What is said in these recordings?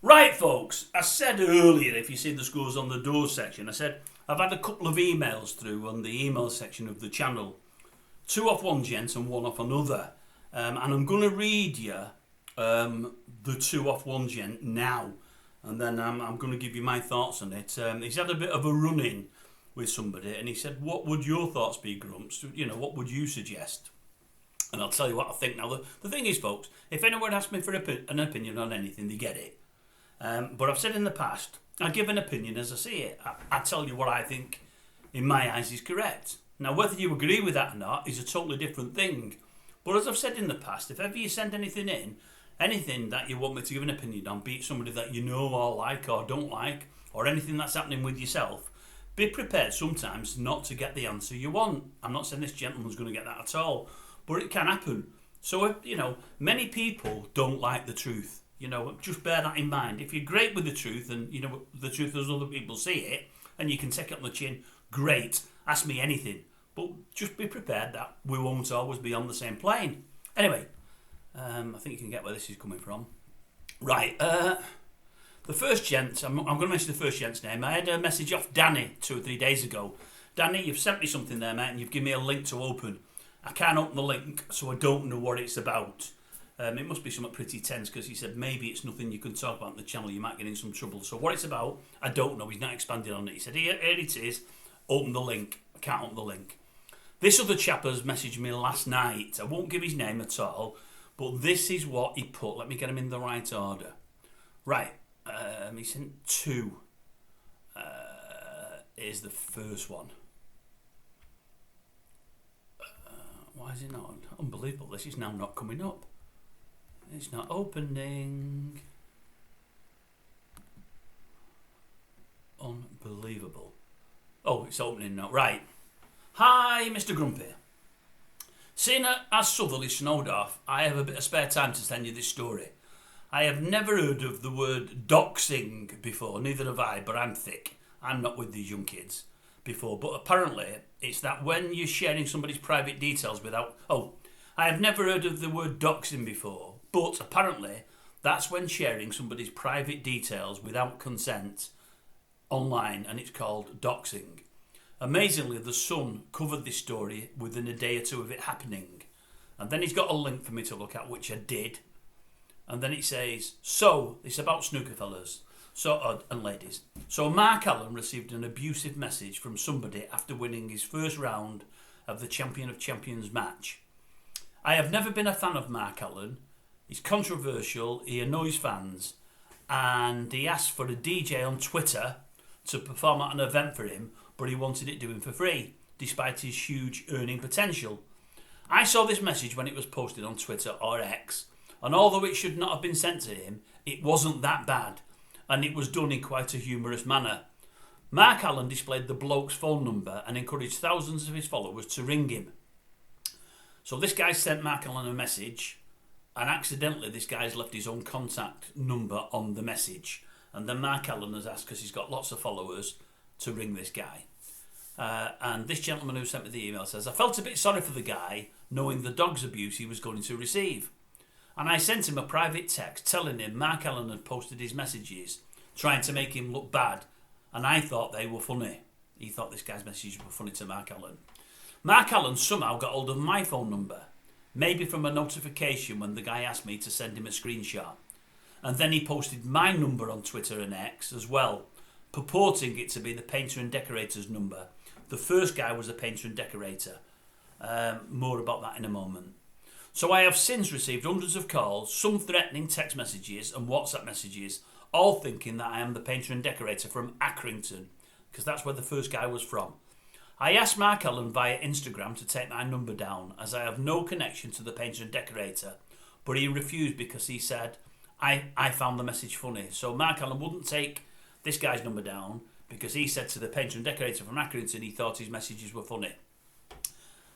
Right, folks, I said earlier, if you see the scores on the doors section, I said I've had a couple of emails through on the email section of the channel. 2 off one gent and 1 off another. And I'm going to read you the 2 off one gent now. And then I'm going to give you my thoughts on it. He's had a bit of a run-in with somebody, and he said, what would your thoughts be, Grumps? You know, what would you suggest? And I'll tell you what I think. Now, the thing is, folks, if anyone asks me for an opinion on anything, they get it. But I've said in the past, I give an opinion as I see it. I tell you what I think, in my eyes, is correct. Now, whether you agree with that or not is a totally different thing. But as I've said in the past, if ever you send anything in, anything that you want me to give an opinion on, be it somebody that you know or like or don't like, or anything that's happening with yourself, be prepared sometimes not to get the answer you want. I'm not saying this gentleman's going to get that at all, but it can happen. So, many people don't like the truth. Just bear that in mind. If you're great with the truth and, the truth as other people see it, and you can take it on the chin, great. Ask me anything. But just be prepared that we won't always be on the same plane. Anyway, I think you can get where this is coming from. Right, the first gent, I'm going to mention the first gent's name. I had a message off Danny 2 or 3 days ago. Danny, you've sent me something there, mate, and you've given me a link to open. I can't open the link, so I don't know what it's about. It must be something pretty tense, because he said maybe it's nothing you can talk about on the channel, you might get in some trouble. So what it's about, I don't know. He's not expanded on it. He said, here it is, open the link. I can't open the link. This other chap has messaged me last night. I won't give his name at all, but this is what he put. Let me get him in the right order. Right, he sent 2. Here's the first one. Why is it not? Unbelievable, this is now not coming up. It's not opening. Unbelievable. Oh, it's opening now. Right. Hi, Mr. Grumpy. Seeing as Southerly snowed off, I have a bit of spare time to send you this story. I have never heard of the word doxing before, neither have I, but I'm thick. I'm not with these young kids before, but apparently it's that when you're sharing somebody's private details without... I have never heard of the word doxing before, but apparently that's when sharing somebody's private details without consent online, and it's called doxing. Amazingly, The Sun covered this story within a day or 2 of it happening. And then he's got a link for me to look at, which I did. And then it says, so, it's about snooker fellas and ladies. So Mark Allen received an abusive message from somebody after winning his first round of the Champion of Champions match. I have never been a fan of Mark Allen. He's controversial, he annoys fans, and he asked for a DJ on Twitter to perform at an event for him, but he wanted it doing for free, despite his huge earning potential. I saw this message when it was posted on Twitter or X, and although it should not have been sent to him, it wasn't that bad, and it was done in quite a humorous manner. Mark Allen displayed the bloke's phone number and encouraged thousands of his followers to ring him. So this guy sent Mark Allen a message, and accidentally this guy's left his own contact number on the message. And then Mark Allen has asked, because he's got lots of followers, to ring this guy. And this gentleman who sent me the email says, I felt a bit sorry for the guy, knowing the dog's abuse he was going to receive. And I sent him a private text telling him Mark Allen had posted his messages, trying to make him look bad. And I thought they were funny. He thought this guy's messages were funny to Mark Allen. Mark Allen somehow got hold of my phone number, maybe from a notification when the guy asked me to send him a screenshot. And then he posted my number on Twitter and X as well, purporting it to be the painter and decorator's number. The first guy was a painter and decorator. More about that in a moment. So I have since received hundreds of calls, some threatening text messages and WhatsApp messages, all thinking that I am the painter and decorator from Accrington, because that's where the first guy was from. I asked Mark Allen via Instagram to take my number down, as I have no connection to the painter and decorator, but he refused because he said I found the message funny. So Mark Allen wouldn't take this guy's number down because he said to the painter and decorator from Accrington he thought his messages were funny.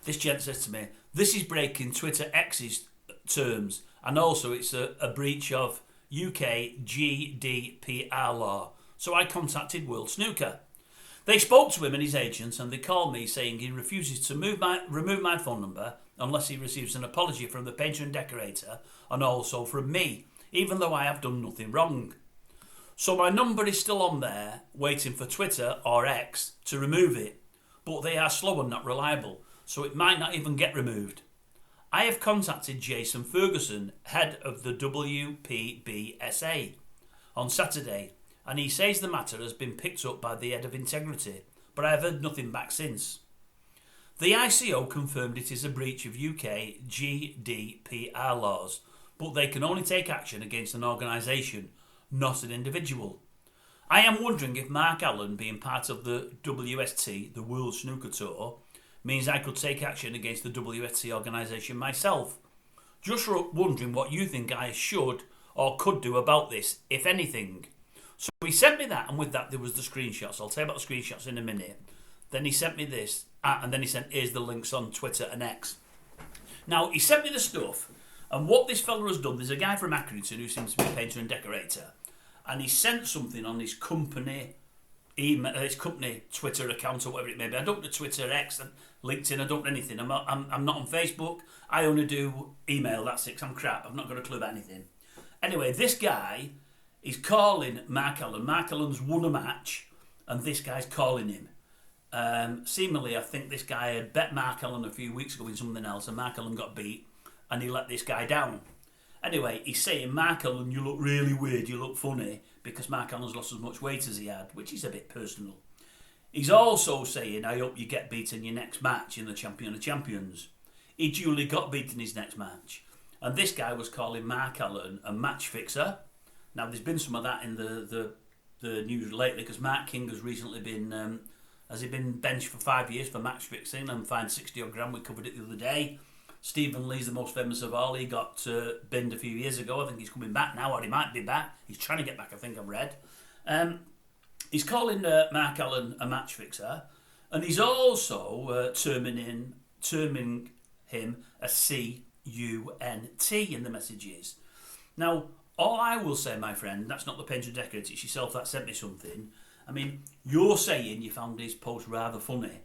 This gent says to me, this is breaking Twitter X's terms, and also it's a breach of UK GDPR law. So I contacted World Snooker. They spoke to him and his agents, and they called me saying he refuses to remove my phone number unless he receives an apology from the painter and decorator and also from me, even though I have done nothing wrong. So my number is still on there, waiting for Twitter or X to remove it. But they are slow and not reliable, so it might not even get removed. I have contacted Jason Ferguson, head of the WPBSA, on Saturday, and he says the matter has been picked up by the head of integrity, but I have heard nothing back since. The ICO confirmed it is a breach of UK GDPR laws, but they can only take action against an organisation, not an individual. I am wondering if Mark Allen being part of the WST, the World Snooker Tour, means I could take action against the WST organisation myself. Just wondering what you think I should or could do about this, if anything. So he sent me that, and with that there was the screenshots. I'll tell you about the screenshots in a minute. Then he sent me this, and then he sent, here's the links on Twitter and X. Now, he sent me the stuff, and what this fella has done, there's a guy from Accrington who seems to be a painter and decorator, and he sent something on his company email, his company Twitter account or whatever it may be. I don't do Twitter, X, LinkedIn, I don't do anything. I'm not on Facebook. I only do email, that's it, 'cause I'm crap. I've not got a clue about anything. Anyway, this guy is calling Mark Allen. Mark Allen's won a match, and this guy's calling him. Seemingly, I think this guy had bet Mark Allen a few weeks ago in something else, and Mark Allen got beat, and he let this guy down. Anyway, he's saying, Mark Allen, you look really weird, you look funny, because Mark Allen's lost as much weight as he had, which is a bit personal. He's also saying, I hope you get beaten your next match in the Champion of Champions. He duly got beaten his next match. And this guy was calling Mark Allen a match fixer. Now, there's been some of that in the news lately, because Mark King has recently been, has he been benched for 5 years for match fixing and fined 60 odd grand. We covered it the other day. Stephen Lee's the most famous of all. He got binned a few years ago. I think he's coming back now, or he might be back. He's trying to get back, I think I've read. He's calling Mark Allen a match fixer, and he's also terming him a CUNT in the messages. Now, all I will say, my friend, that's not the painter decorator, it's yourself that sent me something. I mean, you're saying you found his post rather funny.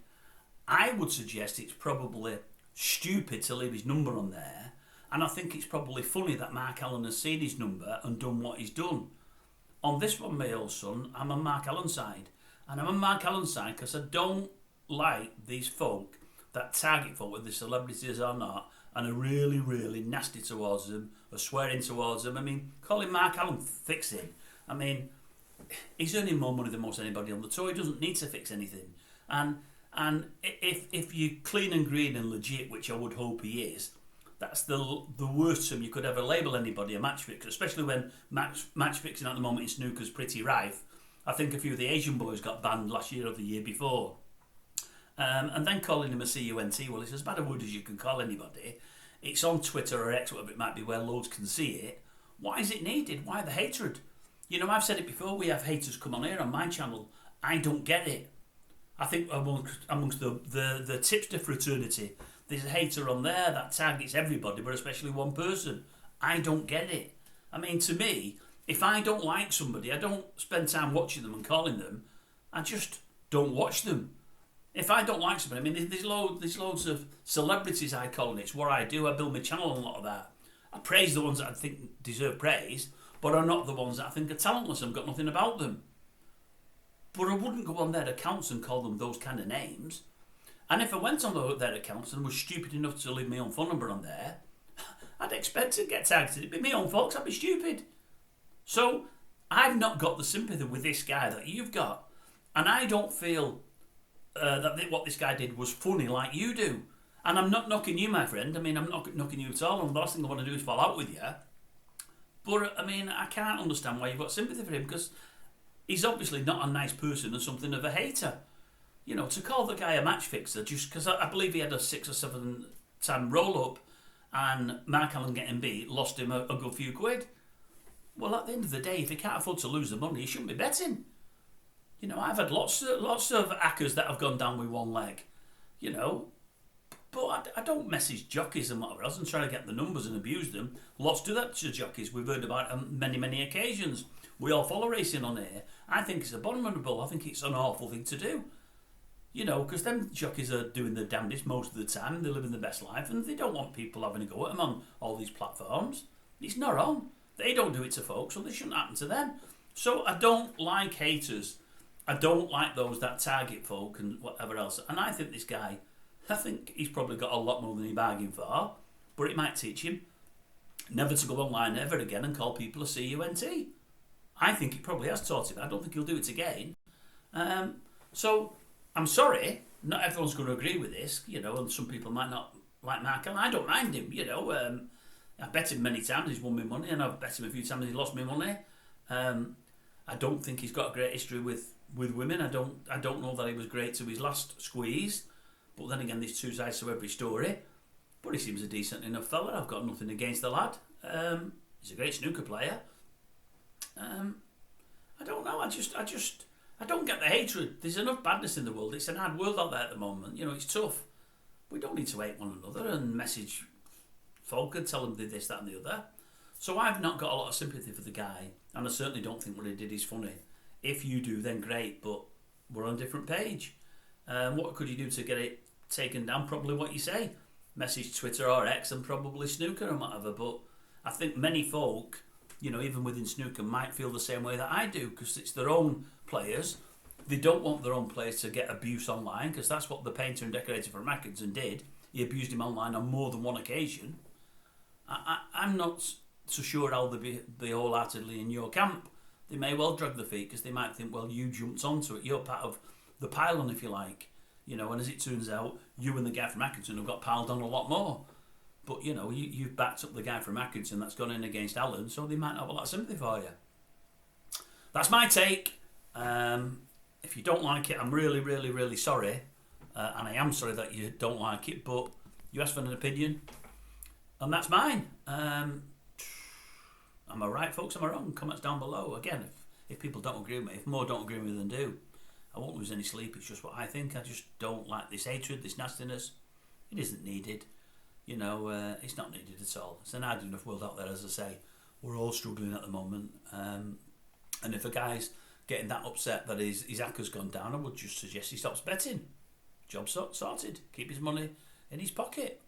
I would suggest it's probably stupid to leave his number on there, and I think it's probably funny that Mark Allen has seen his number and done what he's done. On this one, my old son, I'm on Mark Allen's side, and I'm on Mark Allen's side because I don't like these folk that target folk, whether they're celebrities or not, and are really, really nasty towards them, are swearing towards them. I mean, calling Mark Allen fixing, I mean, he's earning more money than most anybody on the tour. He doesn't need to fix anything. And if you're clean and green and legit, which I would hope he is, that's the worst term you could ever label anybody, a match fixer, especially when match fixing at the moment in snooker's pretty rife. I think a few of the Asian boys got banned last year or the year before. And then calling him a CUNT, well, it's as bad a word as you can call anybody. It's on Twitter or X, whatever it might be, where loads can see it. Why is it needed? Why the hatred? You know, I've said it before, we have haters come on here on my channel. I don't get it. I think amongst the tipster fraternity, there's a hater on there that targets everybody, but especially one person. I don't get it. I mean, to me, if I don't like somebody, I don't spend time watching them and calling them. I just don't watch them. If I don't like somebody, I mean, there's loads of celebrities I call, and it's what I do. I build my channel on a lot of that. I praise the ones that I think deserve praise, but are not the ones that I think are talentless and got nothing about them. But I wouldn't go on their accounts and call them those kind of names. And if I went on their accounts and was stupid enough to leave my own phone number on there, I'd expect to get targeted. It'd be my own folks, I'd be stupid. So I've not got the sympathy with this guy that you've got. And I don't feel that what this guy did was funny like you do. And I'm not knocking you, my friend. I mean, I'm not knocking you at all. And the last thing I want to do is fall out with you. But, I mean, I can't understand why you've got sympathy for him, because he's obviously not a nice person and something of a hater. You know, to call the guy a match fixer, just because I believe he had a 6 or 7 time roll-up and Mark Allen getting beat lost him a good few quid. Well, at the end of the day, if he can't afford to lose the money, he shouldn't be betting. You know, I've had lots of hackers that have gone down with one leg, you know. But I don't message jockeys and whatever else and try to get the numbers and abuse them. Lots do that to jockeys. We've heard about it on many, many occasions. We all follow racing on here. I think it's abominable. I think it's an awful thing to do. You know, because them jockeys are doing the damnedest most of the time. They're living the best life, and they don't want people having a go at them on all these platforms. It's not on. They don't do it to folks, so this shouldn't happen to them. So I don't like haters. I don't like those that target folk and whatever else. And I think this guy, I think he's probably got a lot more than he bargained for, but it might teach him never to go online ever again and call people a CUNT. I think it probably has taught him. I don't think he'll do it again. So I'm sorry, not everyone's going to agree with this, and some people might not like Mark, and I don't mind him, I've bet him many times he's won me money, and I've bet him a few times he's lost me money. I don't think he's got a great history with women. I don't know that he was great to his last squeeze, but then again, there's two sides to every story. But he seems a decent enough fella. I've got nothing against the lad. He's a great snooker player. I don't know. I don't get the hatred. There's enough badness in the world. It's an hard world out there at the moment. It's tough. We don't need to hate one another and message folk and tell them they this, that, and the other. So I've not got a lot of sympathy for the guy, and I certainly don't think what he did is funny. If you do, then great, but we're on a different page. What could you do to get it taken down? Probably what you say. Message Twitter or X and probably Snooker and whatever. But I think many folk, even within Snooker, might feel the same way that I do, because it's their own players. They don't want their own players to get abuse online, because that's what the painter and decorator from Atkinson did. He abused him online on more than one occasion. I'm not so sure I'll be wholeheartedly in your camp. They may well drag the feet, because they might think, well, you jumped onto it. You're part of the pile-on, if you like. And as it turns out, you and the guy from Atkinson have got piled on a lot more. But, you've backed up the guy from Atkinson that's gone in against Allen, so they might have a lot of sympathy for you. That's my take. If you don't like it, I'm really, really, really sorry. And I am sorry that you don't like it, but you asked for an opinion, and that's mine. Am I right, folks? Am I wrong? Comments down below. Again, if people don't agree with me, if more don't agree with me than do, I won't lose any sleep. It's just what I think. I just don't like this hatred, this nastiness. It isn't needed. It's not needed at all. It's an hard enough world out there, as I say. We're all struggling at the moment. And if a guy's getting that upset that his ACCR's gone down, I would just suggest he stops betting. Job sorted. Keep his money in his pocket.